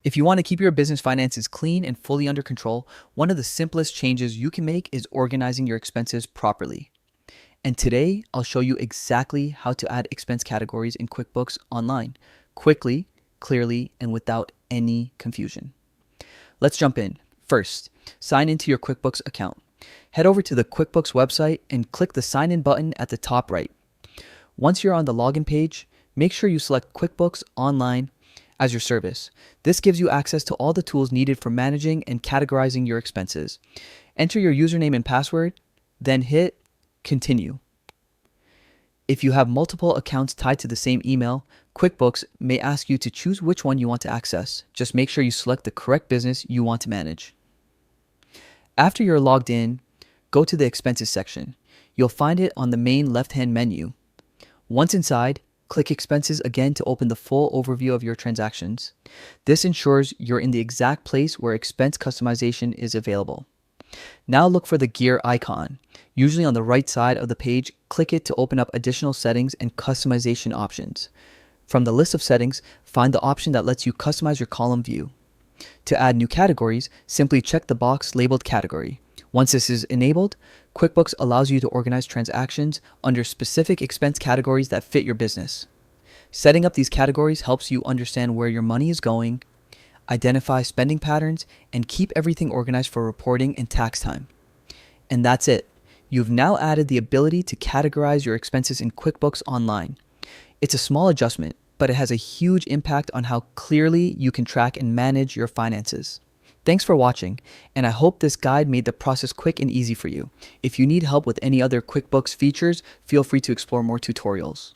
If you want to keep your business finances clean and fully under control, one of the simplest changes you can make is organizing your expenses properly. And today, I'll show you exactly how to add expense categories in QuickBooks online, quickly, clearly, and without any confusion. Let's jump in. First, sign into your QuickBooks account. Head over to the QuickBooks website and click the sign in button at the top right. Once you're on the login page, make sure you select QuickBooks Online as your service. This gives you access to all the tools needed for managing and categorizing your expenses. Enter your username and password, then hit Continue. If you have multiple accounts tied to the same email, QuickBooks may ask you to choose which one you want to access. Just make sure you select the correct business you want to manage. After you're logged in, go to the Expenses section. You'll find it on the main left-hand menu. Once inside, click Expenses again to open the full overview of your transactions. This ensures you're in the exact place where expense customization is available. Now look for the gear icon. Usually on the right side of the page, click it to open up additional settings and customization options. From the list of settings, find the option that lets you customize your column view. To add new categories, simply check the box labeled Category. Once this is enabled, QuickBooks allows you to organize transactions under specific expense categories that fit your business. Setting up these categories helps you understand where your money is going, identify spending patterns, and keep everything organized for reporting and tax time. And that's it. You've now added the ability to categorize your expenses in QuickBooks Online. It's a small adjustment, but it has a huge impact on how clearly you can track and manage your finances. Thanks for watching, and I hope this guide made the process quick and easy for you. If you need help with any other QuickBooks features, feel free to explore more tutorials.